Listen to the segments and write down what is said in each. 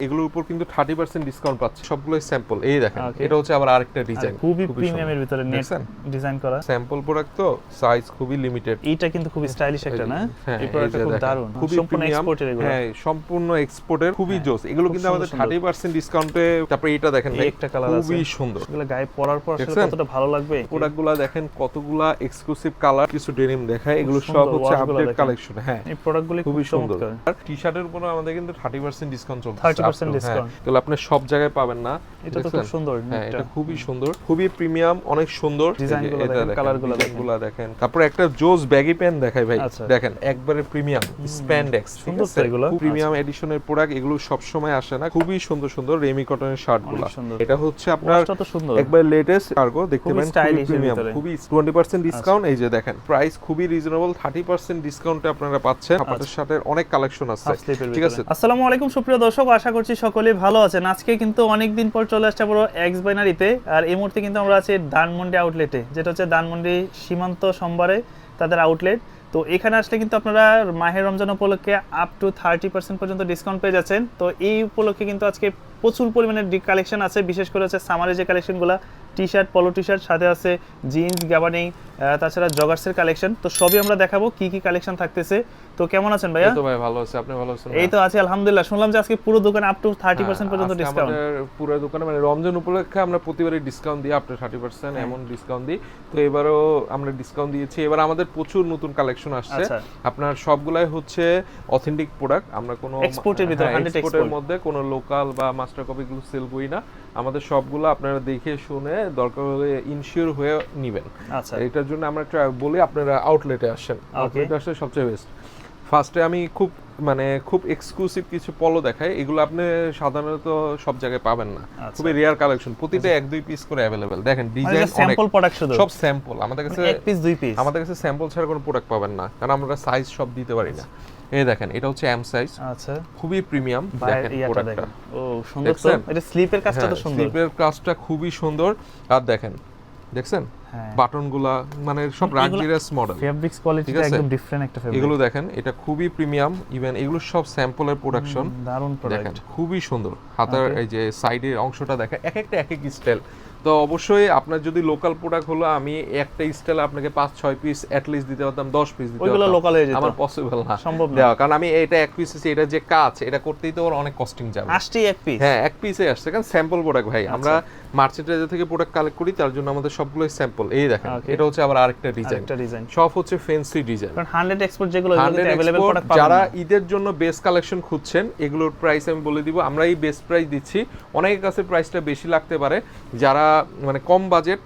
এগুলোর উপর কিন্তু 30% ডিসকাউন্ট পাচ্ছে। সবগুলোই স্যাম্পল। এই দেখেন, এটা হচ্ছে আবার আরেকটা ডিজাইন, খুবই প্রিমিয়ামের ভিতরে নেট ডিজাইন করা। স্যাম্পল প্রোডাক্ট তো, সাইজ খুবই লিমিটেড। এইটা কিন্তু খুবই স্টাইলিশ একটা না, এই প্রোডাক্টটা খুব দারুণ, খুবই সম্পূর্ণ এক্সপোর্টের এগুলো। হ্যাঁ, সম্পূর্ণ এক্সপোর্টের, খুবই জোস। এগুলো কিন্তু আমাদের 30% ডিসকাউন্টে। তারপরে এটা দেখেন ভাই, একটা কালার আছে, খুবই সুন্দর। এগুলো গায়ে পরার পর আসলে কতটা ভালো লাগবে। প্রোডাক্টগুলো দেখেন কতগুলা এক্সক্লুসিভ কালার, কিছু ডেনিম দেখায়। এগুলো সব হচ্ছে আপডেট কালেকশন। হ্যাঁ, এই প্রোডাক্টগুলো খুবই সুন্দর। আর টি-শার্টের উপর আমাদের কিন্তু 30% ডিসকাউন্ট চলছে। 30% ডিসকাউন্ট। তাহলে আপনি সব জায়গায় পাবেন না। এটা তো খুব সুন্দর। হ্যাঁ, এটা খুবই সুন্দর, খুবই প্রিমিয়াম, অনেক সুন্দর। ডিজাইনগুলো দেখেন, কালারগুলো দেখেন। তারপর একটা জোস ব্যাগি প্যান্ট দেখাই ভাই, দেখেন একবারে প্রিমিয়াম স্প্যান্ডেক্স। সুন্দর তো এগুলো, প্রিমিয়াম এডিশনের প্রোডাক্ট। এগুলো সব সময় আসে না। খুবই সুন্দর সুন্দর রেমি কটনের শার্টগুলো। এটা হচ্ছে আপনার একবার লেটেস্ট কার্গো, দেখতে পারেন, খুবই প্রিমিয়াম, খুবই 20% ডিসকাউন্ট। এই যে দেখেন, প্রাইস খুবই রিজনেবল, 30% ডিসকাউন্টে আপনারা পাচ্ছেন। আপনাদের সাথে অনেক কালেকশন আছে, ঠিক আছে। আসসালামু আলাইকুম সুপ্রিয় দর্শক, আশা করছি সকলেই ভালো আছেন। আজকে কিন্তু অনেকদিন পর চলে আসছে পুরো এক্স বাইনারিতে। আর এই মুহূর্তে কিন্তু আমরা আছি ধানমন্ডি আউটলেটে, যেটা হচ্ছে ধানমন্ডি সীমান্ত সোমবারে তাদের আউটলেট। তো এখানে আসলে কিন্তু আপনারা মাহের রমজান উপলক্ষে আপ টু 30% পর্যন্ত ডিসকাউন্ট পেয়ে যাচ্ছেন। তো এই উপলক্ষে কিন্তু আজকে প্রচুর পরিমাণে কালেকশন আছে, বিশেষ করে হচ্ছে সামারের যে কালেকশনগুলো, টি শার্ট, পলো টি শার্ট, সাথে আছে জিন্স, গাবার্ডিং, তাছাড়া জগার্সের কালেকশন। তো সবই আমরা দেখাবো কি কি কালেকশন থাকতেছে। তো কেমন আছেন ভাইয়া? এই তো ভাই ভালো আছি, আপনি ভালো আছেন? এই তো আছি আলহামদুলিল্লাহ। শুনলাম যে আজকে পুরো দোকানে আপ টু 30% পর্যন্ত ডিসকাউন্ট। আমাদের পুরো দোকানে মানে রমজান উপলক্ষে আমরা প্রতিবারই ডিসকাউন্ট দিই, আপ টু 30% এমন ডিসকাউন্ট দিই। তো এবারও আমরা ডিসকাউন্ট দিয়েছি। এবার আমাদের প্রচুর নতুন কালেকশন আসছে। আপনার সবগুলাই হচ্ছে অথেন্টিক প্রোডাক্ট। আমরা কোনো এক্সপোর্টের ভিতরে, 100 এক্সপোর্টের মধ্যে কোনো লোকাল বা মাস্টার কপি গুলো সেল করি না। আমাদের সবগুলো আপনারা দেখে শুনে দরকার হলে ইনশিওর হয়ে নেবেন। আচ্ছা, এটার জন্য আমরা বলি আপনারা আউটলেটে আসেন। আউটলেটে আসলে সবচেয়ে বেস্ট। ফার্স্টে আমি খুব এক্সক্লুসিভ কিছু পলো দেখাই। এগুলো আপনি সাধারণত সব জায়গায় পাবেন না, খুবই রেয়ার কালেকশন। প্রতিটা 1-2 পিস করে अवेलेबल। দেখেন ডিজাইন অনেক, স্যাম্পল প্রোডাক্ট, শুধু সব স্যাম্পল। আমাদের কাছে 1 পিস 2 পিস, আমাদের কাছে স্যাম্পল ছাড়া কোনো প্রোডাক্ট পাবেন না, কারণ আমরা সাইজ সব দিতে পারি না। এই দেখেন, এটা হচ্ছে এম সাইজ। আচ্ছা, খুবই প্রিমিয়াম। দেখেন প্রোডাক্টটা, ও সুন্দর তো। এটা স্লিপের কাজটা তো সুন্দর, স্লিপের কাজটা খুবই সুন্দর। আর দেখছেন বাটনগুলা, মানে সব রাগজিরাস মডেল, ফেব্রিক্স কোয়ালিটিটা একদম ডিফারেন্ট একটা ফেব্রিক। এগুলো দেখেন, এটা খুবই প্রিমিয়াম। ইভেন এগুলো সব স্যাম্পলের প্রোডাকশন। দারুণ প্রোডাক্ট, দেখেন খুবই সুন্দর। হাতার এই যে সাইডের অংশটা দেখেন, এক একটা এক এক স্টাইল। তো অবশ্যই আপনার যদি লোকাল প্রোডাক্ট হলো, আমি একটা স্টাইল আপনাকে 5-6 পিস এট লিস্ট দিতে পারতাম, 10 পিস দিতে পারতাম। ওইগুলো লোকাল হয়ে যেত, আমার পসিবল না, সম্ভব না, কারণ আমি এটা এক পিস আছে, এটা যে কাজ, এটা করতেই তো ওর অনেক কস্টিং যাবে। আসছে এক পিস, হ্যাঁ এক পিসে আসছে, কারণ স্যাম্পল প্রোডাক্ট ভাই। আমরা মার্চেন্টাইজার থেকে প্রোডাক্ট কালেক্ট করি, তার জন্য আমাদের সবগুলোই স্যাম্পল। এই দেখেন, এটা হচ্ছে আবার আরেকটা ডিজাইন, সব হচ্ছে ফ্যান্সি ডিজাইন। কারণ 100 এক্সপোর্ট যেগুলো, এগুলোতে अवेलेबल প্রোডাক্ট পাবেন। যারা ঈদের জন্য বেস্ট কালেকশন খুঁজছেন, এগুলোর প্রাইস আমি বলে দিব। আমরা এই বেস্ট প্রাইস দিচ্ছি। অনেকের কাছে প্রাইসটা বেশি লাগতে পারে, যারা মানে কম বাজেট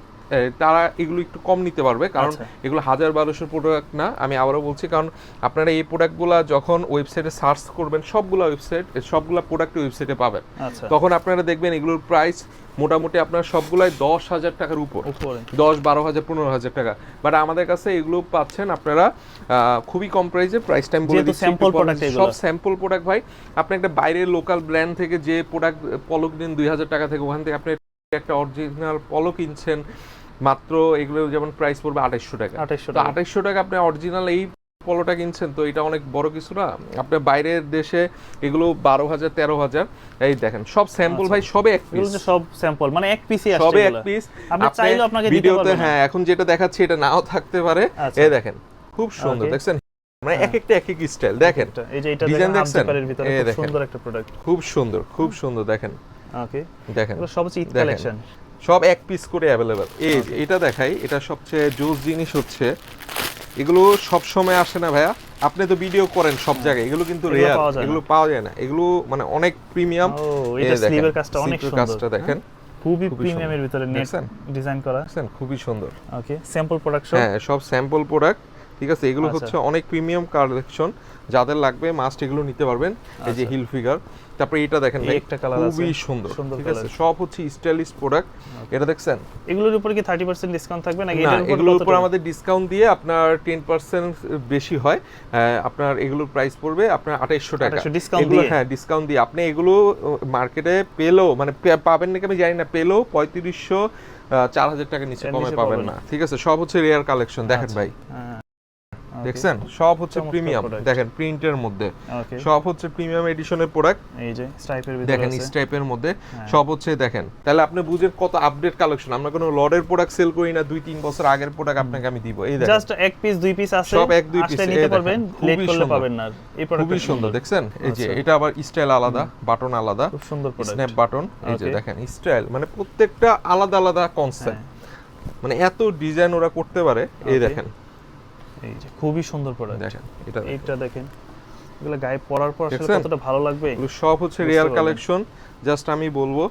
তারা এগুলো একটু কম নিতে পারবে, কারণ এগুলো 1000-1200 প্রোডাক্ট না। আমি আবারও বলছি, কারণ আপনারা এই প্রোডাক্টগুলো যখন ওয়েবসাইটে সার্চ করবেন, সবগুলা প্রোডাক্ট ওয়েবসাইটে পাবেন, তখন আপনারা দেখবেন এগুলোর প্রাইস মোটামুটি আপনার সবগুলাই 10,000 টাকার উপরে, 10-12,000 15,000 টাকা। বাট আমাদের কাছে এগুলো পাচ্ছেন আপনারা খুবই কম প্রাইসে। প্রাইস টাইম বলে দিচ্ছি, সব স্যাম্পল প্রোডাক্ট ভাই। আপনি একটা বাইরের লোকাল ব্র্যান্ড থেকে যে প্রোডাক্ট পলো কিনেন 2000 টাকা থেকে, ওখান থেকে আপনি একটা অরিজিনাল পলো কিনছেন মাত্র, এগুলো যেমন প্রাইস পড়বে 2800 টাকা। 2800 টাকা আপনি অরিজিনাল এই পলোটা কিনছেন, তো এটা অনেক বড় কিছু না। আপনি বাইরের দেশে এগুলো 12,000 13,000। এই দেখেন সব স্যাম্পল ভাই, সবে এক পিস, সব স্যাম্পল, মানে এক পিসই আসছে, সবে এক পিস। আপনি চাইলেও আপনাকে দিতে ভিডিওতে হ্যাঁ এখন যেটা দেখাচ্ছি এটা নাও থাকতে পারে। এই দেখেন খুব সুন্দর, দেখছেন মানে এক একটা এক এক স্টাইল। দেখেন এই যে এটা ডিজাইন দেখছেন, খুব সুন্দর একটা প্রোডাক্ট, খুব সুন্দর দেখেন। ওকে, দেখেন এগুলো সব ঈদ কালেকশন, সব এক পিস করে अवेलेबल। এই এটা দেখাই, এটা সবচেয়ে জোস জিনিস হচ্ছে, এগুলো সব সময় আসে না ভাইয়া। আপনি তো ভিডিও করেন সব জায়গায়, এগুলো কিন্তু রেয়ার, এগুলো পাওয়া যায় না। এগুলো মানে অনেক প্রিমিয়াম। এটা স্লিভের কাজটা অনেক সুন্দর, কাজটা দেখেন খুবই প্রিমিয়ামের ভিতরে নেট ডিজাইন করা, খুবই সুন্দর। ওকে, স্যাম্পল প্রোডাক্ট, হ্যাঁ সব স্যাম্পল প্রোডাক্ট, ঠিক আছে। এগুলো হচ্ছে অনেক প্রিমিয়াম কালেকশন, যাদের লাগবে মাস্ট এগুলো নিতে পারবেন। এই যে হিল ফিগার, তারপরে এটা দেখেন ভাই, একটা কালার আছে, খুবই সুন্দর, ঠিক আছে। সব হচ্ছে স্টাইলিশ প্রোডাক্ট। এটা দেখছেন, এগুলোর উপর কি 30% ডিসকাউন্ট থাকবে নাকি? এগুলোর উপর আমাদের ডিসকাউন্ট দিয়ে আপনার 10% বেশি হয়। আপনার এগুলোর প্রাইস পড়বে আপনার 2800 টাকা। এগুলো হ্যাঁ ডিসকাউন্ট দিয়ে আপনি এগুলো মার্কেটে পেলেও, মানে পাবেন নাকি আমি জানি না, পেলেও 3500 4000 টাকার নিচে কমে পাবেন না, ঠিক আছে। সব হচ্ছে রেয়ার কালেকশন। দেখেন ভাই, দেখছেন সব হচ্ছে চমৎকার প্রিমিয়াম, product। দেখেন প্রিন্টের মধ্যে ওকে সব হচ্ছে প্রিমিয়াম এডিশনের প্রোডাক্ট। এই যে স্ট্রাইপের ভিতরে দেখেন আছে স্ট্রাইপের মধ্যে হ্যাঁ। সব হচ্ছে দেখেন, তাহলে আপনি বুঝেন কত আপডেট কালেকশন। আমরা কোনো লডের প্রোডাক্ট সেল করি না, 2-3 বছর আগের প্রোডাক্ট আপনাকে আমি দিব। এই দেখেন জাস্ট এক পিস দুই পিস আছে, সব এক দুই আসলে piece, নিতে এই পারবেন, দেখেন, লেট খুবই করলে সুন্দর। পাবেন না। এই খুবই প্রোডাক্টটা সুন্দর দেখছেন, এই যে আচ্ছা। এটা আবার স্টাইল আলাদা, বাটন আলাদা, খুব সুন্দর প্রোডাক্ট। স্ন্যাপ বাটন, এই যে Okay. দেখেন স্টাইল, মানে প্রত্যেকটা আলাদা আলাদা কনসেপ্ট, মানে এত ডিজাইন ওরা করতে পারে। এই Okay. দেখেন এই যে খুবই সুন্দর প্রোডাক্ট। দেখেন এটা দেখেন। এইটা দেখেন, এগুলো গায়ে পরার পর আসলে দেখছেন? কতটা ভালো লাগবে। এগুলো সব হচ্ছে বুঝতে রিয়াল পারবেন। কালেকশন। জাস্ট আমি বলবো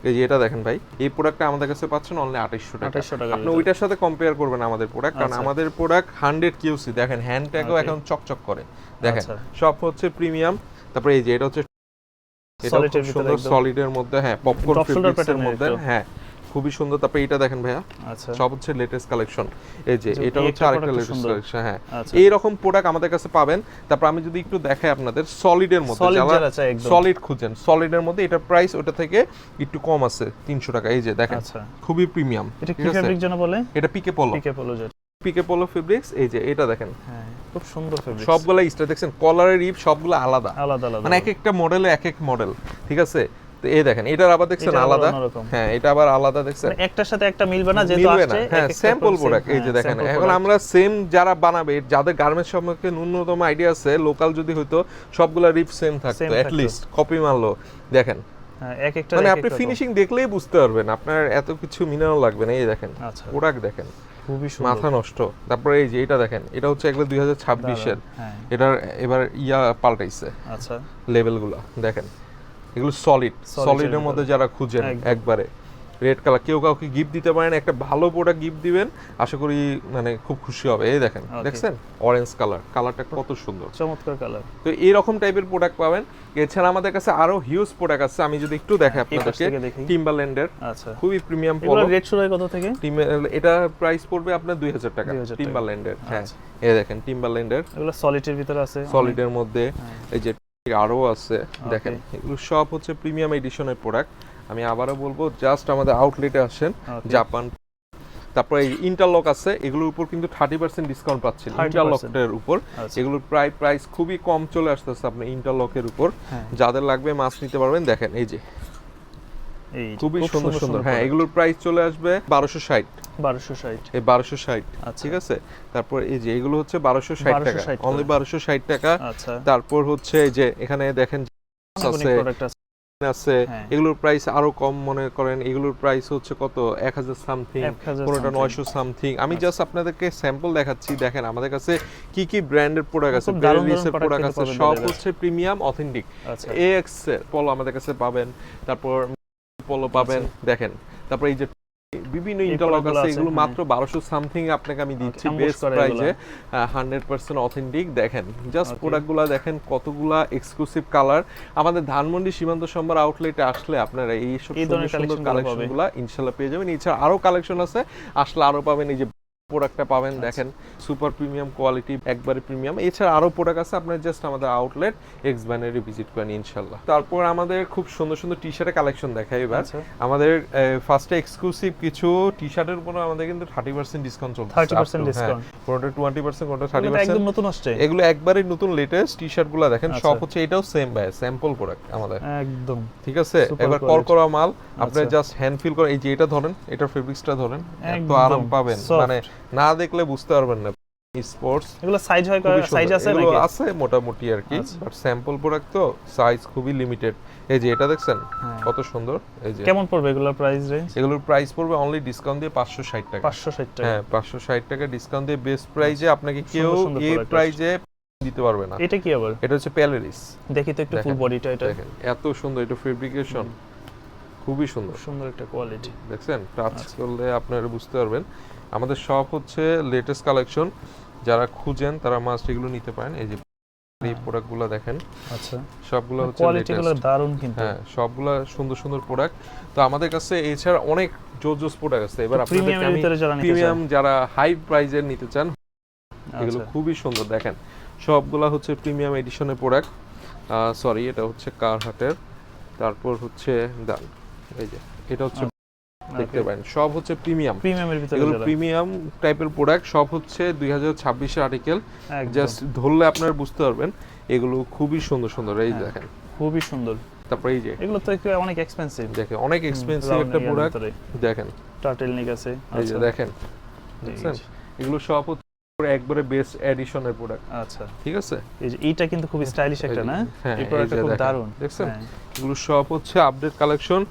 এই যে এটা দেখেন ভাই, এই প্রোডাক্টটা আমাদের কাছে পাচ্ছেন অনলি 2800 টাকা। 2800 টাকার আপনি ভিতরে। ওইটার সাথে কম্পেয়ার করবেন আমাদের প্রোডাক্ট, কারণ আচ্ছা। আমাদের প্রোডাক্ট 100 কিউসি, দেখেন হ্যান্ড ট্যাগও Okay. এখন চকচক করে, দেখেন আচ্ছা। সব হচ্ছে প্রিমিয়াম। তারপরে এই যে এটা হচ্ছে এটা Solid খুব এর ভিতরে সুন্দর, একদম। সলিডের মধ্যে, হ্যাঁ পপকর্ন Top shoulder ফেব্রিক্সের pattern এর মধ্যে, একটু। হ্যাঁ খুবই সুন্দর। তারপরে এটা দেখেন ভাইয়া, আচ্ছা সব হচ্ছে লেটেস্ট কালেকশন। এই যে যে এটা এই হচ্ছে একটা আরেকটা product লেটেস্ট সুন্দর। কালেকশন, হ্যাঁ আচ্ছা। এই রকম প্রোডাক্ট আমাদের কাছে পাবেন। তারপর আমি যদি একটু দেখাই আপনাদের সলিডের মধ্যে, Solid যারা যারা চায় একদম। সলিড খুঁজেন, সলিডের মধ্যে এটা প্রাইস ওটা থেকে একটু কম আছে, 300 টাকা। এই যে দেখেন আচ্ছা। খুবই প্রিমিয়াম, এটা কি ঠিক আছে? ফেব্রিক যেন বলে? এটা পিকে পোলো, পিকে পোলো যেটা। পিকে পোলো ফেব্রিক্স। এই যে এটা দেখেন হ্যাঁ, খুব সুন্দর ফেব্রিক। সবগুলা স্টার দেখছেন, কলারের ইপ সবগুলো আলাদা, আলাদা আলাদা। মানে এক একটা মডেলে এক এক মডেল, ঠিক আছে? তো এই দেখেন এটার আবার দেখছেন এটা আবার আলাদা, অন্যরকম। হ্যাঁ এটা আবার আলাদা দেখছেন, মানে একটার সাথে একটা মিলবে না, যেহেতু মিলবে না। আসছে হ্যাঁ স্যাম্পল প্রোডাক্ট। এই যে দেখেন এখন আমরা সেম যারা বানাবে, যাদের গার্মেন্টস সম্পর্কে ন্যূনতম আইডিয়া আছে, লোকাল যদি হইতো সবগুলা রিপ সেম থাকতো, Same এট থাকতো। লিস্ট কপি মারলো। দেখেন হ্যাঁ, এক একটা মানে আপনি ফিনিশিং দেখলেই বুঝতে পারবেন, আপনার এত কিছু মিনারও লাগবে না। এই দেখেন আচ্ছা, প্রোডাক্ট দেখেন, খুবই সুন্দর। মাথা নষ্ট। তারপরে এই যে এটা দেখেন, এটা হচ্ছে একবার 2026 এর, হ্যাঁ, এটার এবার পাল্টাইছে আচ্ছা। লেভেলগুলো দেখেন, এগুলো সলিড, Solid সলিডের এর মধ্যে ভিতরে। যারা খুঁজেন একদম। একবারে রেড কালার, কেউ কাউকে গিফট দিতে পারেন, একটা ভালো প্রোডাক্ট গিফট দিবেন, আশা করি মানে খুব খুশি হবে। এই দেখেন Okay. দেখছেন অরেঞ্জ কালার, কালারটা কত সুন্দর। চমৎকার কালার। তো এইরকম টাইপের প্রোডাক্ট পাবেন। এছাড়া আমাদের কাছে আরো হিউজ প্রোডাক্ট আছে, আমি যদি একটু দেখাই এই পাশ আপনাদেরকে। থেকে দেখি। টিম্বারল্যান্ডের আচ্ছা, খুবই প্রিমিয়াম এগুলো পলো, রেট শুরু হয় কত থেকে? এটা প্রাইস পড়বে আপনার 2000 টাকা 2000 টাকা। টিম্বারল্যান্ডের। হ্যাঁ আচ্ছা। এই দেখেন টিম্বারল্যান্ডের এগুলো সলিডের ভিতরে আছে। সলিডের মধ্যে, হ্যাঁ। এই যে আরো আছে দেখেন, এগুলো সব হচ্ছে প্রিমিয়াম এডিশনের প্রোডাক্ট। আমি আবারও বলবো জাস্ট আমাদের আউটলেটে আসেন, Okay. জাপান। তারপরে এই ইন্টারলক আছে, এগুলোর উপর কিন্তু 30% ডিসকাউন্ট পাচ্ছেন 30% ইন্টারলকের উপর। আচ্ছা। এগুলোর প্রাইস খুবই কম চলে আসতেছে আপনার ইন্টারলকের উপর। হ্যাঁ। যাদের লাগবে মাছ নিতে পারবেন। দেখেন এই যে এই যে, খুবই খুব সুন্দর সুন্দর, হ্যাঁ product। এগুলোর প্রাইস চলে আসবে 1260, 1260। এই 1260, আচ্ছা। ঠিক আছে? তারপর এই যে এগুলো হচ্ছে 1260 টাকা, 1260 অনলি 1260 টাকা। আচ্ছা, তারপর হচ্ছে এই যে এখানে দেখেন অনেক আছে, প্রোডাক্ট আছে। আছে, হ্যাঁ। এগুলোর প্রাইস আরো কম মনে করেন, এগুলোর প্রাইস হচ্ছে কত 1000 সামথিং, 1000 কোনটা something। 900 সামথিং। আমি আচ্ছা। জাস্ট আপনাদেরকে স্যাম্পল দেখাচ্ছি। দেখেন আমাদের কাছে কি কি ব্র্যান্ডের প্রোডাক্ট আছে, খুব দারুণ বেরিলিসের দারুণ প্রোডাক্ট product আছে, কিন্তু সব পাবেন হচ্ছে প্রিমিয়াম অথেন্টিক। আচ্ছা, এএক্স এর পলো আমাদের কাছে পাবেন, তারপর পলো পাবেন, দেখেন। তারপর এই যে বিভিন্ন এই ইন্টারলক product গুলো আছে, আছে, এগুলো হ্যাঁ। মাত্র 1200 সামথিং আপনাকে আমি দিচ্ছি ambush বেস্ট করে প্রাইসে, এগুলা। 100% অথেন্টিক। দেখেন জাস্ট Okay. প্রোডাক্টগুলো দেখেন, কতগুলা এক্সক্লুসিভ কালার। আমাদের ধানমন্ডি সীমান্ত সম্ভার আউটলেটে আসলে আপনারা এই সব এই সুন্দর ধরনের সুন্দর collection গুলো কালেকশনগুলো ইনশাআল্লাহ পেয়ে যাবেন। এছাড়া আরো কালেকশন আছে, আসলে আরো পাবেন। এই যে প্রোডাক্টটা পাবেন, দেখেন সুপার প্রিমিয়াম কোয়ালিটি, একবারে প্রিমিয়াম। এছাড়া আরো প্রোডাক্ট আছে, আপনারা জাস্ট আমাদের আউটলেট এক্স ব্যানারি ভিজিট করেন ইনশাআল্লাহ। তারপর আমাদের খুব সুন্দর সুন্দর টি শার্টের কালেকশন দেখাই এবার। আচ্ছা। আমাদের ফার্স্টে এক্সক্লুসিভ কিছু টি শার্টের উপর আমাদের কিন্তু 30% ডিসকাউন্ট চলছে, 30% discount। কোনটা 20%, কোনটা এগুলো তো 30%। একদম নতুন আসছে। এগুলো একবারে নতুন লেটেস্ট টি শার্টগুলো দেখেন, আচ্ছা। সব হচ্ছে এটাও সেম ভাই, স্যাম্পল প্রোডাক্ট আমাদের, একদম ঠিক আছে? Super এবার quality। করা মাল, আপনি আচ্ছা। জাস্ট হ্যান্ড ফিল করেন। এই যে এটা ধরেন, এটার ফেব্রিক্সটা ধরেন, এত একদম আরাম পাবেন, soft। মানে না দেখলে বুঝতে পারবেন না। স্পোর্টস এগুলো সাইজ হয়, সাইজ আছে এগুলো নাকি? আছে মোটামুটি আর কি, আচ্ছা। বাট স্যাম্পল প্রোডাক্ট তো সাইজ খুবই লিমিটেড। এই যে এটা দেখছেন হ্যাঁ। কত সুন্দর। এই যে কেমন পড়বে এগুলোর প্রাইস রেঞ্জ? এগুলোর প্রাইস পড়বে অনলি ডিসকাউন্ট দিয়ে 560 টাকা। 560 টাকা। হ্যাঁ 560 টাকা ডিসকাউন্ট দিয়ে বেস্ট প্রাইসে আপনাকে কেউ সুন্দর এই product প্রাইসে দিতে পারবে না। এটা কি আবার? এটা হচ্ছে প্যালেরিস, দেখি তো একটু ফুল দেখেন, বডিটা। এটা দেখেন এত সুন্দর, এটা ফেব্রিকেশন খুবই সুন্দর, খুব সুন্দর একটা কোয়ালিটি। দেখছেন টাচ আচ্ছা। করলে আপনারা বুঝতে পারবেন। আমাদের সব হচ্ছে লেটেস্ট কালেকশন, যারা খুঁজেন তারা মাস্ট এগুলো নিতে পারেন। এই যে এই প্রোডাক্টগুলো দেখেন, আচ্ছা, সবগুলো হচ্ছে কোয়ালিটিগুলো latest। দারুণ কিন্তু। হ্যাঁ সবগুলা সুন্দর সুন্দর প্রোডাক্ট। তো আমাদের কাছে এছাড়া অনেক জোস প্রোডাক্ট আছে। এবার আপনাদেরকে প্রিমিয়ামের আমি ভিতরে যারা নিতে প্রিমিয়াম চায়। যারা হাই প্রাইজের নিতে চান, এগুলো আচ্ছা, খুবই সুন্দর। দেখেন সবগুলা হচ্ছে প্রিমিয়াম এডিশনের প্রোডাক্ট। সরি এটা হচ্ছে কারহাটের, তারপর হচ্ছে দান, এই যে এটা হচ্ছে দেখতে পারেন সব হচ্ছে প্রিমিয়াম প্রিমিয়ামের ভিতরে এগুলো যারা প্রিমিয়াম টাইপের প্রোডাক্ট সব হচ্ছে 2026 এর আর্টিকেল একদম জাস্ট ধরলে আপনারা বুঝতে পারবেন এগুলো খুবই সুন্দর সুন্দর এই হ্যাঁ। দেখেন খুবই সুন্দর। তারপর এই যে এগুলো তো একটু অনেক এক্সপেন্সিভ, দেখেন অনেক এক্সপেন্সিভ একটা প্রোডাক্ট দেখেন টার্টেল নিক আছে। এই যে দেখেন দেখছেন এগুলো সব হচ্ছে একবারে বেস্ট এডিশনের প্রোডাক্ট। আচ্ছা ঠিক আছে এই যে এইটা কিন্তু খুব স্টাইলিশ একটা না, হ্যাঁ, এই প্রোডাক্টটা এই যে খুব দেখেন, দারুণ দেখছেন? হ্যাঁ। এগুলো সব হচ্ছে আপডেট কালেকশন।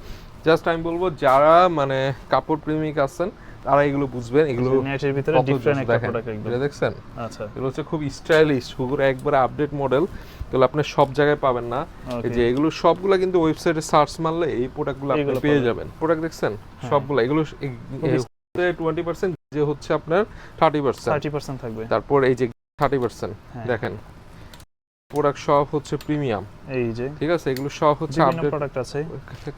জাস্ট আমি বলবো যারা মানে কাপড় প্রেমিক আছেন তারা এগুলো বুঝবেন। এগুলো নেটের ভিতরে কত ডিফারেন্ট একটা দেখেন, প্রোডাক্ট একদম। এটা দেখছেন আচ্ছা এগুলো হচ্ছে খুব স্টাইলিশ, পুরো একবারে আপডেট মডেল। এগুলো আপনি সব জায়গায় পাবেন না। এই যে এগুলো সবগুলা কিন্তু ওয়েবসাইটে সার্চ মারলে এই প্রোডাক্টগুলো আপনি এগুলো পেয়ে পাবেন। যাবেন। প্রোডাক্ট দেখছেন সবগুলা এগুলো 20% যে হচ্ছে আপনার 30%, 30% থাকবে। তারপর এই যে 30% হ্যাঁ। দেখেন প্রোডাক্ট সব হচ্ছে প্রিমিয়াম। এই যে ঠিক আছে এগুলো সব হচ্ছে বিভিন্ন আপডেট প্রোডাক্ট আছে,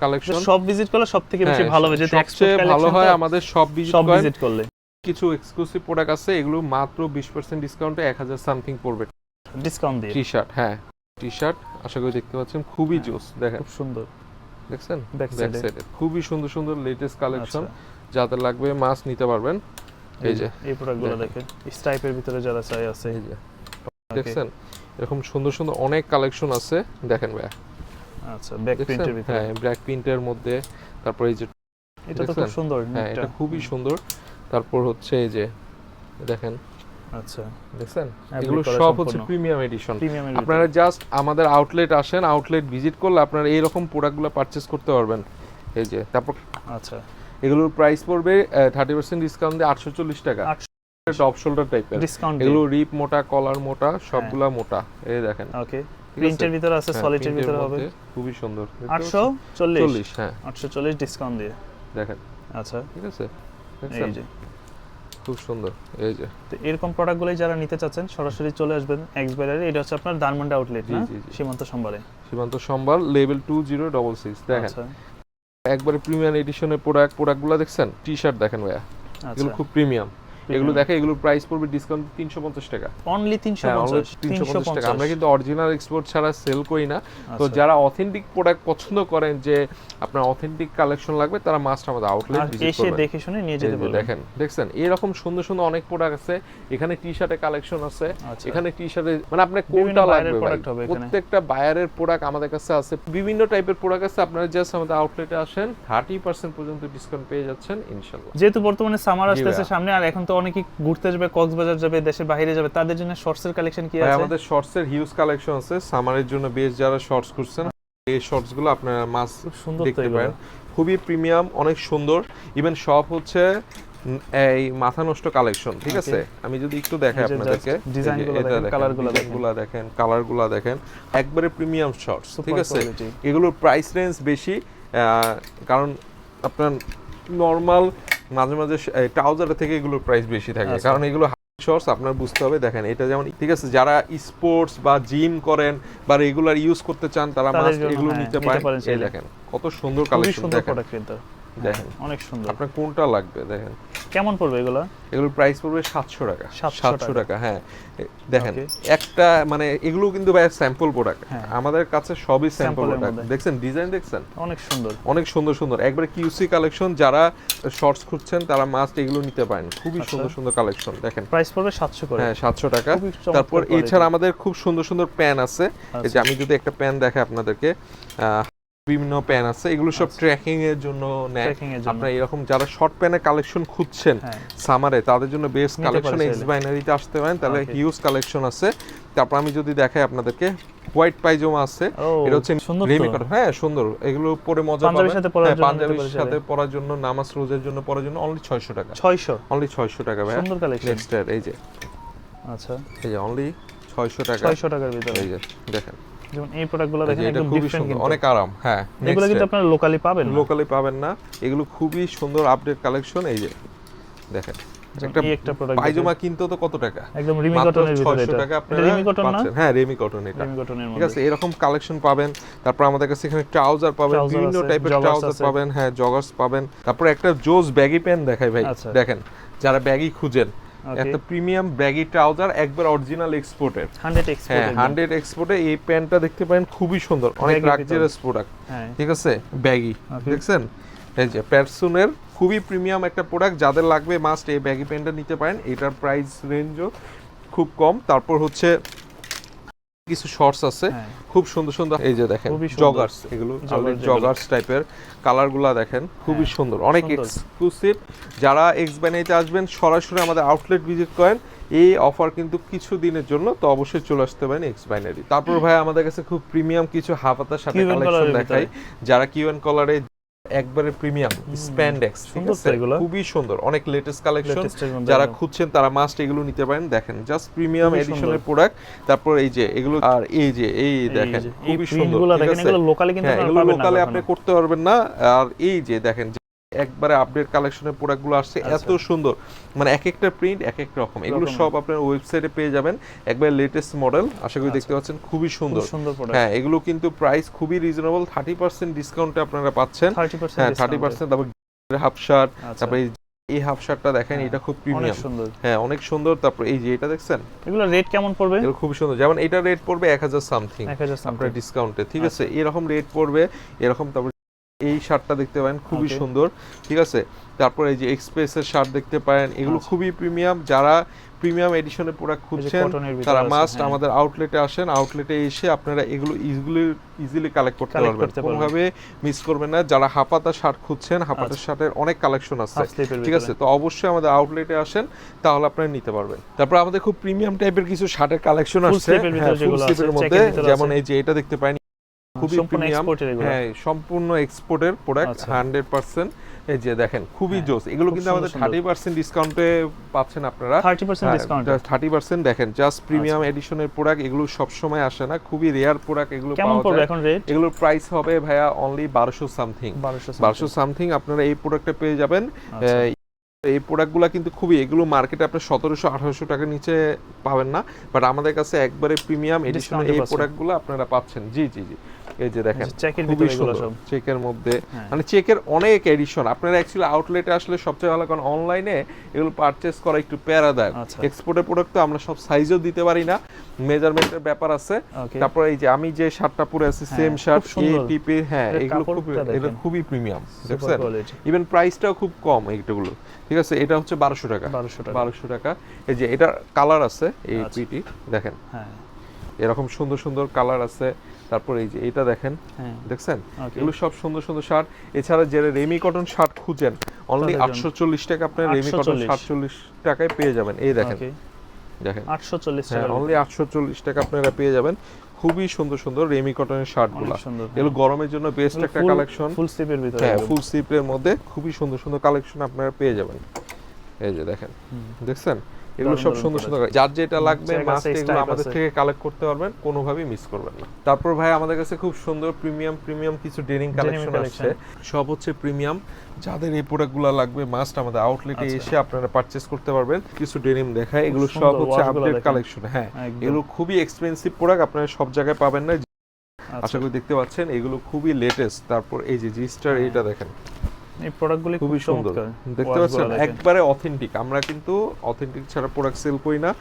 কালেকশন। সব ভিজিট করলে সবথেকে বেশি ভালো হবে, যেটা সবচেয়ে ভালো হয় আমাদের সব সব ভিজিট ভিজিট করলে। কিছু এক্সক্লুসিভ প্রোডাক্ট আছে এগুলো মাত্র 20% ডিসকাউন্টে 1000 সামথিং পড়বে ডিসকাউন্ট দিয়ে। টি-শার্ট, হ্যাঁ টি-শার্ট আশা করি দেখতে পাচ্ছেন খুবই জোস। দেখেন খুব সুন্দর দেখছেন ব্যাক ব্যাক সাইডে। সাইডে খুবই সুন্দর সুন্দর লেটেস্ট কালেকশন। আচ্ছা। যাদের লাগবে মাস নিতে পারবেন। এই যে এই প্রোডাক্টগুলো দেখেন স্ট্রাইপের ভিতরে যারা চাই আছে। এই যে দেখছেন এরকম সুন্দর সুন্দর অনেক কালেকশন আছে দেখেন ভাই। আচ্ছা ব্যাক দেখছেন প্রিন্টের ভিতরে, হ্যাঁ ব্ল্যাক প্রিন্টের মধ্যে। তারপর এই যে এটা তো খুব সুন্দর হ্যাঁ এটা খুবই সুন্দর। তারপর হচ্ছে এই যে দেখেন আচ্ছা দেখছেন Applique এগুলো করা সব সম্পূর্ণ। হচ্ছে প্রিমিয়াম এডিশন। প্রিমিয়ামের আপনারা জাস্ট আমাদের আউটলেট আসেন, আউটলেট ভিজিট করলে আপনারা এইরকম প্রোডাক্টগুলো পারচেজ করতে পারবেন। এই যে তারপর আচ্ছা এগুলোর প্রাইস পড়বে 30% ডিসকাউন্ট দিয়ে 840 টাকা। টপ শোল্ডার টাইপের ডিসকাউন্ট এগুলো রিপ মোটা, কলার মোটা, সবগুলা মোটা। এই দেখেন ওকে ঠিক আছে? প্রিন্টের ভিতরে আছে, হ্যাঁ, সলিডের প্রিন্টের ভিতরে হবে মধ্যে খুবই সুন্দর। 840 হ্যাঁ 840 ডিসকাউন্ট দিয়ে। দেখেন আচ্ছা ঠিক আছে এই দেখছেন যে খুব সুন্দর। এই যে তো এরকম প্রোডাক্টগুলোই যারা নিতে চাচ্ছেন সরাসরি চলে আসবেন এক্সবাইরারে। এটা হচ্ছে আপনার ধানমন্ডি আউটলেট জি, না, জি, জি। সীমান্ত সম্বারে। সীমান্ত সম্ভার লেভেল 2066 দেখেন আচ্ছা একবারে প্রিমিয়াম এডিশনের প্রোডাক্টগুলো দেখছেন। টি-শার্ট দেখেন ভাইয়া এগুলো আচ্ছা খুব প্রিমিয়াম। এগুলো দেখে এগুলোর প্রাইস পড়বে ডিসকাউন্ট 350 টাকা। অনলি হ্যাঁ, only 350 টাকা। আমরা কিন্তু অরিজিনাল এক্সপোর্ট ছাড়া সেল করি না। তো যারা অথেন্টিক প্রোডাক্ট পছন্দ করেন যে আপনার অথেন্টিক কালেকশন লাগবে তারা মাস্ট আমাদের আউটলেট ভিজিট এসে করবেন। দেখে শুনে নিয়ে যেতে পারবেন। দেখেন দেখছেন এরকম সুন্দর সুন্দর অনেক প্রোডাক্ট আছে। এখানে টি-শার্টের কালেকশন আছে। আচ্ছা। এখানে টি-শার্টে মানে আপনার বিভিন্ন কোনটা বায়ারের লাগবে ভাই? product হবে এখানে। প্রত্যেকটা বায়ারের প্রোডাক্ট আমাদের কাছে আছে। বিভিন্ন টাইপের প্রোডাক্ট আছে। আপনারা জাস্ট আমাদের আউটলেটে আসেন 30% পর্যন্ত ডিসকাউন্ট পেয়ে যাচ্ছেন ইনশাআল্লাহ। যেহেতু বর্তমানে সামার জি আসতেছে ভাইয়া। সামনে, আর এখন তো অনেকেই ঘুরতে যাবে, কক্সবাজার যাবে, দেশের বাইরে যাবে, তাদের জন্য শর্টস এর কালেকশন কি ভাই আছে? আমাদের শর্টস এর হিউজ কালেকশন আছে। সামারের জন্য বেশ যারা শর্টস করছেন এই শর্টস গুলো আপনারা মাস খুব সুন্দর তো দেখতে এগুলো। পারেন। খুবই প্রিমিয়াম, অনেক সুন্দর। ইভেন সব হচ্ছে এই মাথা নষ্ট কালেকশন। ঠিক আছে আমি যদি একটু দেখাই এই যে আপনাদেরকে just ডিজাইনগুলো দেখেন, কালারগুলো দেখেন। কালারগুলো দেখেন একবারে প্রিমিয়াম শর্টস। ঠিক Super আছে quality। এগুলোর প্রাইস রেঞ্জ বেশি কারণ আপনার নরমাল মাঝে মাঝে ট্রাউজার থেকে এগুলোর প্রাইস বেশি থাকে। আচ্ছা। কারণ এগুলো শর্টস আপনার বুঝতে হবে। দেখেন এটা যেমন ঠিক আছে যারা স্পোর্টস বা জিম করেন বা রেগুলার ইউজ করতে চান তারা তাদের মাস্ট জন্য, এগুলো হ্যাঁ, নিতে নিতে পারেন। পারেন এই চাইলে। দেখেন কত সুন্দর খুবই কালেকশন সুন্দর দেখেন প্রোডাক্ট কিন্তু দেখেন অনেক সুন্দর। আপনার কোনটা লাগবে দেখেন। কেমন পড়বে এগুলো? এগুলোর প্রাইস পড়বে 700 টাকা। 700 টাকা হ্যাঁ দেখেন Okay. একটা মানে এগুলো কিন্তু ভাই স্যাম্পল প্রোডাক্ট। হ্যাঁ। আমাদের কাছে সবই স্যাম্পল Sample এর প্রোডাক্ট। মধ্যে। দেখছেন ডিজাইন দেখছেন অনেক সুন্দর। অনেক সুন্দর সুন্দর একবারে কিউসি কালেকশন। যারা শর্টস খুঁজছেন তারা মাস্ট এগুলো নিতে পারেন। খুবই আচ্ছা। সুন্দর সুন্দর কালেকশন দেখেন। প্রাইস পড়বে 700 করে। হ্যাঁ 700 টাকা। খুবই চমৎকার তারপর quality। এছাড়া আমাদের খুব সুন্দর সুন্দর প্যান আছে। এই যে আচ্ছা। আমি যদি একটা প্যান দেখাই আপনাদেরকে বিভিন্ন প্যান আছে। এগুলো সব আচ্ছা। ট্রেকিং এর জন্য নেয়। Trekking এর জন্য। আপনারা এরকম যারা শর্ট প্যানের কালেকশন খুঁজছেন হ্যাঁ। সামারে তাদের জন্য বেস্ট নিতে কালেকশন পারে এক্স চাইলে। বাইনারিতে আসতে পারেন তাহলে Okay. হিউজ কালেকশন আছে। তারপর আমি যদি দেখাই আপনাদেরকে হোয়াইট পায়জামা আছে। ও, এটা হচ্ছে সুন্দর তো। Remi cotton. হ্যাঁ সুন্দর এগুলো পরে মজা পাঞ্জাবির পাবেন। সাথে পরার হ্যাঁ, জন্য পাঞ্জাবির নিতে পারে সাথে চাইলে। পরার জন্য নামাজ রোজার জন্য পরার জন্য অনলি 600 টাকা। 600 অনলি 600 টাকা ভাই। সুন্দর কালেকশন। নেক্সট এই যে আচ্ছা এই যে অনলি 600 টাকা। 600 টাকার ভিতরে। এই যে দেখেন যেমন এই প্রোডাক্টগুলো এই যে দেখেন এটা একদম খুবই ডিফারেন্ট সুন্দর কিন্তু। অনেক আরাম। হ্যাঁ এগুলো কিন্তু আপনারা লোকালি পাবেন না। লোকালি পাবেন না। এগুলো খুবই সুন্দর আপডেট কালেকশন। এই যে দেখেন একটা প্রোডাক্ট পায়জামা কিনতে তো কত টাকা? একদম রিমি মাত্র কটনের ভিতরে 600 এটা। টাকা এটা আপনারা রিমি কটন না? পাচ্ছেন। হ্যাঁ রেমি কটন এটা। রিমি কটনের ঠিক মধ্যে। আছে এরকম কালেকশন পাবেন। তারপর আমাদের কাছে এখানে ট্রাউজার পাবেন, Trouser বিভিন্ন আছে, টাইপের joggers ট্রাউজার আছে। পাবেন। হ্যাঁ জগার্স পাবেন। তারপর একটা জোস ব্যাগি প্যান্ট দেখাই ভাই। আচ্ছা। দেখেন যারা ব্যাগি খুঁজেন Okay. একটা প্রিমিয়াম ব্যাগি ট্রাউজার একবার অরিজিনাল এক্সপোর্টের। 100 এক্সপোর্ট। হ্যাঁ 100 এক্সপোর্টে এই প্যান্টটা দেখতে পারেন খুবই সুন্দর অনেক Baggy লাক্সারিয়াস প্রোডাক্ট। হ্যাঁ। ঠিক আছে ব্যাগি Okay. দেখছেন এই যে পেরসুনের খুবই প্রিমিয়াম একটা প্রোডাক্ট, যাদের লাগবে মাস্ট এই ব্যাগি প্যান্টটা নিতে পারেন। এটার প্রাইস রেঞ্জও খুব কম। তারপর হচ্ছে কিছু শর্টস আছে খুব সুন্দর সুন্দর, এই যে দেখেন জগার্স, এগুলো জগার্স টাইপের, কালারগুলা দেখেন খুবই সুন্দর, অনেক এক্সক্লুসিভ। যারা এক্স বাইনারিতে আসবেন সরাসরি আমাদের আউটলেট ভিজিট করেন, এই অফার কিন্তু কিছু দিনের জন্য, তো অবশ্যই চলে আসতে পারেন এক্স বাইনারি। তারপর ভাই আমাদের কাছে খুব প্রিমিয়াম কিছু হাফাতার সাথে কালেকশন দেখাই, যারা কিউএন কলারে একবারে প্রিমিয়াম স্প্যান্ডেক্স, ঠিক আছে, খুবই সুন্দর, অনেক লেটেস্ট কালেকশন। যারা খুঁজছেন তারা মাস্ট এগুলো নিতে পারেন। দেখেন জাস্ট প্রিমিয়াম এডিশনের প্রোডাক্ট। তারপর এই যে এগুলো, আর এই যে এই দেখেন খুবই সুন্দর, ঠিক আছে, এগুলো লোকালে আপনি করতে পারবেন না। আর এই যে দেখেন একবারে আপডেট কালেকশনের প্রোডাক্টগুলো আসছে, এত সুন্দর, মানে এক একটা প্রিন্ট এক এক রকম। এগুলো সব আপনার ওয়েবসাইটে পেয়ে যাবেন, একবারে লেটেস্ট মডেল, আশা করি দেখতে পাচ্ছেন, খুবই সুন্দর। হ্যাঁ, এগুলো কিন্তু প্রাইস খুবই রিজনেবল, 30% ডিসকাউন্টে আপনারা পাচ্ছেন। হ্যাঁ 30%। তারপর হাফ শার্ট, তারপর এই হাফ শার্টটা দেখেন, এটা খুব প্রিমিয়াম, হ্যাঁ অনেক সুন্দর। তারপর এই যে এটা দেখছেন, এগুলো রেট কেমন পড়বে? এগুলো খুব সুন্দর, যেমন এটা রেট পড়বে 1000 সামথিং আপনার ডিসকাউন্টে, ঠিক আছে, এরকম রেট পড়বে এরকম। তারপর এই শার্টটা দেখতে পারেন, খুবই সুন্দর, ঠিক আছে। তারপর এই যে এক্সপ্রেসের শার্ট দেখতে পারেন, এগুলো খুবই প্রিমিয়াম। যারা প্রিমিয়াম এডিশনের প্রোডাক্ট খুঁজছেন তারা মাস্ট আমাদের আউটলেটে আসেন। আউটলেটে এসে আপনারা এগুলো ইজিলি কালেক্ট করতে পারবেন, কোনোভাবে মিস করবেন না। যারা হাফাতা শার্ট খুঁজছেন, হাফাতা শার্টের অনেক কালেকশন আছে, ঠিক আছে, তো অবশ্যই আমাদের আউটলেটে আসেন, তাহলে আপনারা নিতে পারবেন। তারপর আমাদের খুব প্রিমিয়াম টাইপের কিছু শার্টের কালেকশন আসছে, হ্যাঁ ফুল স্লিভের মধ্যে, যেমন এই যে এটা দেখতে পারেন, খুবই প্রিমিয়াম, হ্যাঁ সম্পূর্ণ এক্সপোর্টের প্রোডাক্ট 100%। এই যে দেখেন খুবই জোস, এগুলো কিন্তু আমাদের 30% ডিসকাউন্টে পাচ্ছেন আপনারা, 30% দেখেন, জাস্ট প্রিমিয়াম এডিশনের প্রোডাক্ট, এগুলো সব সময় আসে না, খুবই রেয়ার প্রোডাক্ট। এগুলো পাওয়া যায়, এখন রেট এগুলোর প্রাইস হবে ভাইয়া অনলি 1200 সামথিং, 1200 সামথিং আপনারা এই প্রোডাক্টটা পেয়ে যাবেন। এই প্রোডাক্টগুলো কিন্তু খুবই, এগুলো মার্কেটে আপনি 1700-1800 টাকার নিচে পাবেন না, বাট আমাদের কাছে একবারে প্রিমিয়াম এডিশনের এই প্রোডাক্টগুলো আপনারা পাচ্ছেন। জি জি জি, এই যে দেখেন খুবই সুন্দর, চেকের মধ্যে, মানে চেকের অনেক এডিশন। আপনারা অ্যাকচুয়ালি আউটলেটে আসলে সবচেয়ে ভালো, কারণ অনলাইনে এগুলো পারচেজ করা একটু প্যারাদায়ক। এক্সপোর্টের প্রোডাক্ট তো আমরা সব সাইজও দিতে পারি না, মেজারমেন্টের ব্যাপার আছে। তারপর এই যে আমি যে শার্টটা পরে আছি, সেম শার্ট এটিপি, হ্যাঁ এগুলো খুবই প্রিমিয়াম, দেখছেন, ইভেন প্রাইসটাও খুব কম এইগুলো, ঠিক আছে। এটা হচ্ছে 1200 টাকা, 1200 টাকা। এই যে এটা কালার আছে, এই পিটি দেখেন, এরকম সুন্দর সুন্দর কালার আছে। তারপর এই যে এটা দেখেন, দেখছেন, এগুলো সব সুন্দর সুন্দর শার্ট। এছাড়া যারা রেমি কটন শার্ট খুঁজেন, অনলি 840 টাকা আপনার রেমি কটন 47 টাকায় পেয়ে যাবেন। এই দেখেন, দেখেন 840 টাকা, অনলি 840 টাকা আপনারা পেয়ে যাবেন। খুবই সুন্দর সুন্দর রেমি কটনের শার্টগুলো, এগুলো গরমের জন্য বেস্ট একটা কালেকশন, ফুল স্লিভের ভিতরে, হ্যাঁ ফুল স্লিভের মধ্যে খুবই সুন্দর সুন্দর কালেকশন আপনারা পেয়ে যাবেন। এই যে দেখেন, দেখছেন, এগুলো সব সুন্দর সুন্দর, যার যেটা লাগবে মাস্ট এগুলো আমাদের থেকে কালেক্ট করতে পারবেন, কোনোভাবেই মিস করবেন না। তারপর ভাই আমাদের কাছে খুব সুন্দর প্রিমিয়াম কিছু ডেনিম কালেকশন আছে, সব হচ্ছে প্রিমিয়াম। যাদের এই প্রোডাক্টগুলো লাগবে মাস্ট আমাদের আউটলেটে এসে আপনারা পারচেজ করতে পারবেন। কিছু ডেনিম দেখায়, এগুলো সব হচ্ছে আপডেট কালেকশন, হ্যাঁ এগুলো খুবই এক্সপেন্সিভ প্রোডাক্ট, আপনারা সব জায়গায় পাবেন না, আশা করি দেখতে পাচ্ছেন, এগুলো খুবই লেটেস্ট। তারপর এই যে জি-স্টার, এইটা দেখেন, এই প্রোডাক্টগুলো খুবই সুন্দর, দেখতে পাচ্ছেন, একবারে অথেন্টিক। আমরা কিন্তু অথেন্টিক ছাড়া প্রোডাক্ট সেল করি না।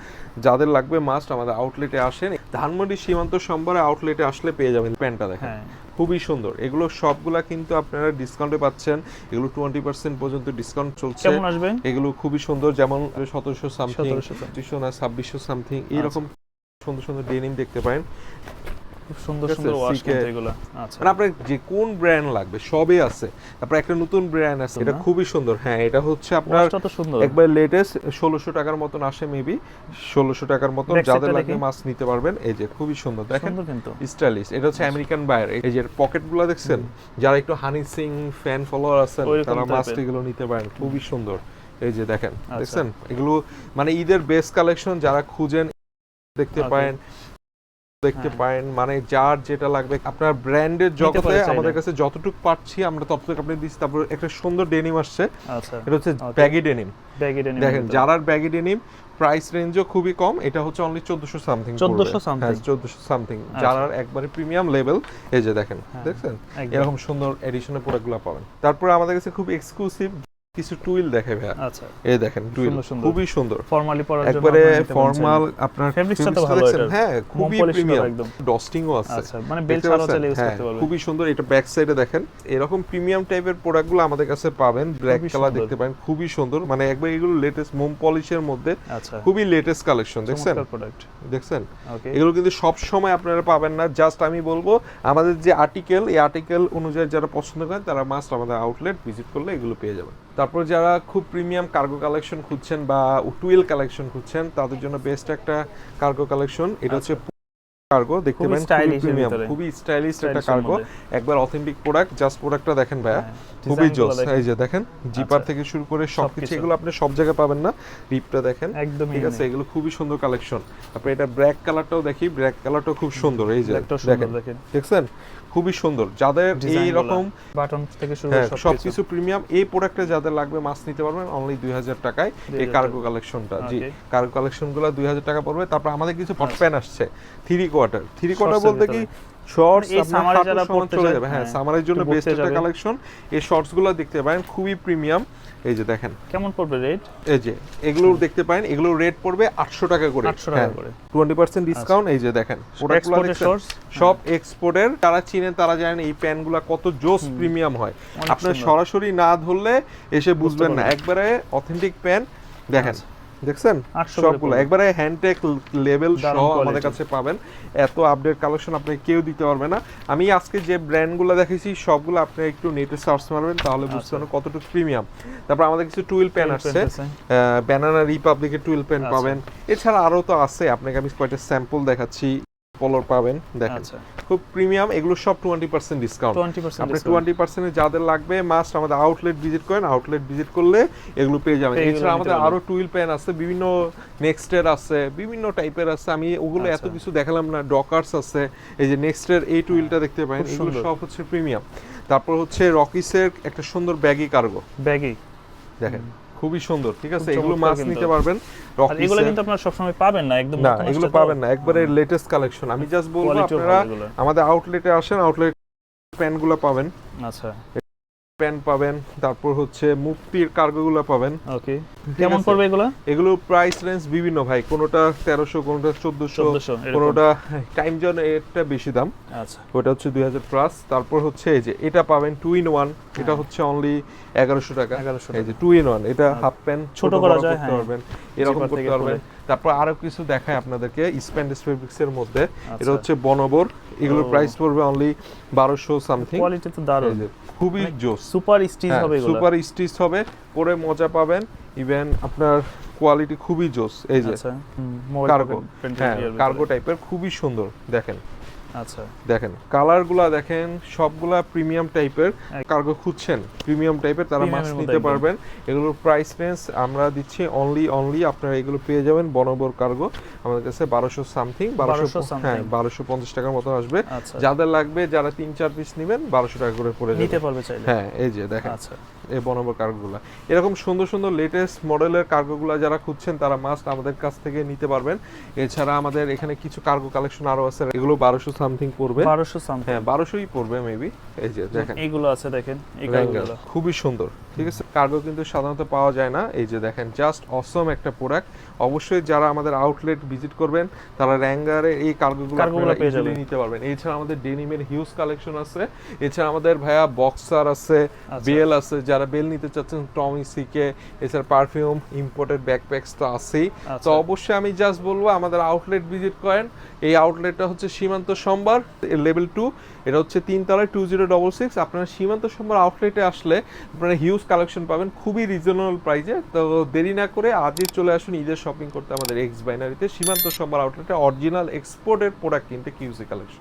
যাদের লাগবে মাস্ট আমাদের আউটলেটে আসেন, ধানমন্ডি সীমান্ত সম্বরে আউটলেটে আসলে পেয়ে যাবেন। প্যান্টটা দেখেন খুবই সুন্দর, এগুলো সবগুলা কিন্তু আপনারা ডিসকাউন্টে পাচ্ছেন, এগুলো 20% পর্যন্ত ডিসকাউন্ট চলছে। এগুলো খুবই সুন্দর, যেমন 1700 সামথিং, 2500 না 2600 সামথিং, এইরকম সুন্দর সুন্দর ডেনিম দেখতে পারেন, সুন্দর সুন্দর ওয়াশ কিন্তু এগুলো। আচ্ছা, মানে আপনার যে কোন ব্র্যান্ড লাগবে সবই আছে। তারপর একটা নতুন ব্র্যান্ড আছে, এটা খুবই সুন্দর, হ্যাঁ এটা হচ্ছে আপনার একবার লেটেস্ট 1600 টাকার মতন আসে, মেবি 1600 টাকার মতন। যাদের লাগবে মাছ নিতে পারবেন। এই যে খুবই সুন্দর, দেখেন স্টাইলিশ, এটা হচ্ছে আমেরিকান বায়ার। এই যে পকেটগুলো দেখছেন, যারা একটু হানি সিং ফ্যান ফলোয়ার আছেন তারা মাছ এগুলো নিতে পারেন, খুবই সুন্দর। এই যে দেখেন, দেখছেন, এগুলো মানে ঈদের বেস্ট কালেকশন, যারা খুঁজেন দেখতে পারেন, মানে যার যেটা লাগবে আপনার ব্র্যান্ডের জগতে আমাদের কাছে যতটুকু পাচ্ছি আমরা ততটুকু আপনি দিচ্ছি। তারপর একটা সুন্দর ডেনিম আসছে, এটা হচ্ছে ব্যাগি ডেনিম, দেখেন যারার ব্যাগি ডেনিম, প্রাইস রেঞ্জও খুবই কম, এটা হচ্ছে অনলি 1400 সামথিং, 1400 সামথিং, যারার একবারে প্রিমিয়াম লেভেল। এই যে দেখেন, দেখছেন, এরকম সুন্দর এডিশনের প্রোডাক্টগুলো পাবেন। তারপর আমাদের কাছে খুব এক্সক্লুসিভ কিছু টুইল দেখে ভাইয়া, আচ্ছা এই দেখেন টুইল সুন্দর সুন্দর। খুবই সুন্দর, ফর্মালি পরার জন্য একবারে আপনারা নিতে পারেন ফর্মাল। চাইলে। আপনার ফেব্রিক্সটা তো fabrics ভালো দেখছেন? এটার। হ্যাঁ খুবই polish করা প্রিমিয়াম, একদম। ডস্টিংও আছে। আচ্ছা মানে বেল দেখতে ছাড়াও পাচ্ছেন? চাইলে ইউজ হ্যাঁ করতে পারবেন। খুবই সুন্দর। এটা ব্যাক সাইডে দেখেন, এরকম প্রিমিয়াম টাইপের প্রোডাক্টগুলো আমাদের কাছে পাবেন। ব্ল্যাক খুবই কালার সুন্দর। দেখতে পারেন, খুবই সুন্দর, মানে একবার এগুলো লেটেস্ট মোম পলিশের মধ্যে আচ্ছা খুবই লেটেস্ট কালেকশন। দেখছেন প্রোডাক্ট। দেখছেন ওকে এগুলো কিন্তু সব সময় আপনারা পাবেন না। জাস্ট আমি বলবো আমাদের যে আর্টিকেল, এই আর্টিকেল অনুযায়ী যারা পছন্দ করেন তারা মাস্ট আমাদের আউটলেট ভিজিট করলে এগুলো পেয়ে যাবেন। তারপর যারা খুব প্রিমিয়াম কার্গো কালেকশন খুঁজছেন বা টুয়েল কালেকশন খুঁজছেন তাদের জন্য বেস্ট একটা কার্গো কালেকশন। এটা হচ্ছে কার্গো, দেখতে খুবই পারেন খুবই stylish এর প্রিমিয়াম, ভিতরে। খুবই স্টাইলিশ একটা Stylish এর কার্গো, মধ্যে। একবার অথেন্টিক প্রোডাক্ট। জাস্ট প্রোডাক্টটা দেখেন ভাইয়া, হ্যাঁ, খুবই design গুলো জোস। দেখেন। এই যে দেখেন জিপার আচ্ছা। থেকে শুরু করে সবকিছু, সবকিছু। এগুলো আপনি সব জায়গায় পাবেন না। রিপটা দেখেন, একদমই ঠিক আছে, unique। এগুলো খুবই সুন্দর কালেকশন। তারপরে এটা ব্ল্যাক কালারটাও দেখি, ব্ল্যাক কালারটাও খুব সুন্দর। এই যে ব্ল্যাকটাও দেখেন, সুন্দর দেখেন। দেখছেন খুবই সুন্দর। যাদের Design এই গুলো, রকম বাটন থেকে শুরু হ্যাঁ করে সবকিছু প্রিমিয়াম, এই প্রোডাক্টে যাদের লাগবে মাছ নিতে পারবেন অনলি 2000 টাকায়। এই 2000 কার্গো কালেকশনটা, জি Okay. কার্গো কালেকশনগুলো 2000 টাকা পড়বে। তারপর আমাদের কিছু হট প্যান আসছে 3 কোয়ার্টার। 3 কোয়ার্টার Shorts এর বলতে কি শর্টস, এই আপনার summer-এ হাঁটুর যারা সমান পড়তে চলে চায়, যাবে। হ্যাঁ হ্যাঁ, সামারের জন্য একটু বেস্ট ঘুরতে একটা যাবে। কালেকশন। এই শর্টসগুলো দেখতে পারেন খুবই প্রিমিয়াম। এই যে দেখেন, কেমন পড়বে রেট? এই যে এগুলো দেখতে পারেন, এগুলো রেট পড়বে 800 টাকা করে। 800 টাকা হ্যাঁ, করে। 20% ডিসকাউন্ট। এই যে দেখেন প্রোডাক্টগুলো Exported দেখছেন shorts? সব এক্সপোর্টের। তারা চিনেন, তারা জানেন এই প্যান্টগুলো কত জোস প্রিমিয়াম হয়। অনেক আপনার সুন্দর। সরাসরি না ধরলে এসে বুঝবেন না। পারবেন। একবারে অথেন্টিক প্যান্ট দেখেন, দেখছেন 800 করে সবগুলো পড়বে। একবারে হ্যান্ডটেক লেভেল দারুণ সহ আমাদের quality। কাছে পাবেন। এত আপডেট কালেকশন আপনি কেউ দিতে পারবে না। আমি আজকে যে ব্র্যান্ডগুলো দেখেছি সবগুলো আপনি একটু নেটে সার্চ মারবেন তাহলে বুঝতে আচ্ছা। পারবেন কতটুকু প্রিমিয়াম। তারপর আমাদের কিছু টুইল প্যান Twill আসছে, pant আছে। ব্যানানা রিপাবলিকের টুইল প্যান আচ্ছা। পাবেন। এছাড়া আরো তো আছে, আপনাকে আমি কয়েকটা স্যাম্পল দেখাচ্ছি। পলোর পাবেন, দেখেন আচ্ছা খুব প্রিমিয়াম। এগুলো সব 20% ডিসকাউন্ট। 20% আপনি discount। 20% এ যাদের লাগবে মাস্ট আমাদের আউটলেট ভিজিট করেন। আউটলেট ভিজিট করলে এগুলো পেয়ে যাবেন। এগুলো এছাড়া নিতে আমাদের পারবেন। আরো টুইল প্যান আছে, বিভিন্ন নেক্সটের আছে, বিভিন্ন টাইপের আছে। আমি ওগুলো এত আচ্ছা। কিছু দেখালাম না। ডকার্স আছে, এই যে নেক্সটের এই টুইলটা দেখতে পারেন, খুব এগুলো সুন্দর। সব হচ্ছে প্রিমিয়াম। তারপর হচ্ছে রকিসের একটা সুন্দর ব্যাগি কার্গো, ব্যাগি। দেখেন খুবই সুন্দর, ঠিক আছে। খুব এগুলো চমৎকার মাছ কিন্তু। নিতে পারবেন আর এগুলো রকিসের। কিন্তু আপনারা সবসময় পাবেন না, একদম না নতুন এগুলো আসছে তো। পাবেন না, একবারে লেটেস্ট কালেকশন। আমি জাস্ট বলবো Quality-ও আপনারা ভালো এগুলো। আমাদের আউটলেটে আসেন, আউটলেট প্যান্টগুলো পাবেন, আচ্ছা প্যান্ট পাবেন। তারপর হচ্ছে মুক্তির কার্গোগুলো পাবেন। ওকে ঠিক কেমন আছে? পড়বে এগুলো? এগুলো প্রাইস রেঞ্জ বিভিন্ন ভাই, কোনোটা 1300, কোনোটা 1400, 1400 এরকম। কোনোটা টাইম জোন এটা বেশি দাম, আচ্ছা ওটা হচ্ছে 2000 প্লাস। তারপর হচ্ছে এই যে এটা পাবেন 2 in 1, এটা হচ্ছে অনলি 1100 টাকা। 1100 এই যে 2 in 1, এটা হাফ প্যান্ট ছোট করা যায়, করতে হ্যাঁ। পারবেন, এরকম জিপার করতে থেকে পারবেন। খুলে। তারপর আরো কিছু দেখায় আপনাদেরকে স্প্যান্ডেস ফেব্রিক্স এর মধ্যে। এটা আচ্ছা। হচ্ছে বনবর, এগুলোর ও। প্রাইস পড়বে অনলি 1200 সামথিং। কোয়ালিটি তো দারুণ, খুবই জোস, সুপার স্টিচ হবে এগুলো। সুপার স্টিচ হবে, পরে মজা পাবেন। ইভেন আপনার কোয়ালিটি খুবই জোস। এই যে আচ্ছা কার্গো, হ্যাঁ কার্গো টাইপের, খুবই সুন্দর। দেখেন আচ্ছা দেখেন কালারগুলা দেখেন, সবগুলা প্রিমিয়াম টাইপের। কার্গো খুঁজছেন প্রিমিয়াম টাইপের, তারা মাছ Premium-এর নিতে মধ্যে পারবেন। এগুলোর প্রাইস রেঞ্জ আমরা দিচ্ছি অনলি আপনারা এগুলো পেয়ে যাবেন বনবর কার্গো আমাদের কাছে 1200 সামথিং, 1200 হ্যাঁ something। 1250 টাকার মতো আসবে। আচ্ছা যাদের লাগবে, যারা 3-4 পিস নেবেন 1200 টাকা করে পড়ে নিতে যাবে। পারবে চাইলে। হ্যাঁ এই যে দেখেন আচ্ছা এই বনবর কার্গোগুলো, এরকম সুন্দর সুন্দর লেটেস্ট মডেলের কার্গোগুলো যারা খুঁজছেন তারা মাস্ট আমাদের কাছ থেকে নিতে পারবেন। এছাড়া আমাদের এখানে কিছু কার্গো কালেকশন আরো আছে, এগুলো 1200 সামথিং পড়বে। 1200 সামথিং। হ্যাঁ 1200ই পড়বে মেবি। এই যে দেখেন এইগুলো আছে দেখেন, এই Wrangler, কার্গোগুলো খুবই সুন্দর, ঠিক আছে। কার্গো কিন্তু সাধারণত পাওয়া যায় না। এই যে দেখেন জাস্ট অসম একটা প্রোডাক্ট। অবশ্যই যারা আমাদের আউটলেট ভিজিট করবেন তারা র্যাঙ্গারে এই কার্গোগুলো কার্গোগুলো পেয়ে ইজিলি যাবেন। নিতে পারবেন। এছাড়া আমাদের ডেনিমের হিউজ কালেকশন আছে। এছাড়া আমাদের ভাইয়া বক্সার আছে, আচ্ছা। বেল আছে, যারা বেল নিতে চাচ্ছেন টমি সিকে। এছাড়া পারফিউম, ইম্পোর্টেড ব্যাকপ্যাকস তো আছেই। আচ্ছা। তো অবশ্যই আমি জাস্ট বলবো আমাদের আউটলেট ভিজিট করেন। এই আউটলেটটা হচ্ছে সীমান্ত সম্ভার লেভেল 2, এটা হচ্ছে 3 তলায় 2066। আপনারা সীমান্ত সম্ভার আউটলেটে আসলে আপনারা হিউজ কালেকশন পাবেন খুবই রিজনেবল প্রাইসে। তো দেরি না করে আজই চলে আসুন ঈদের শপিং করতে আমাদের এক্স বাইনারিতে। সীমান্ত সম্ভার আউটলেটে অরিজিনাল এক্সপোর্টের প্রোডাক্ট কিনতে কিউসি কালেকশন।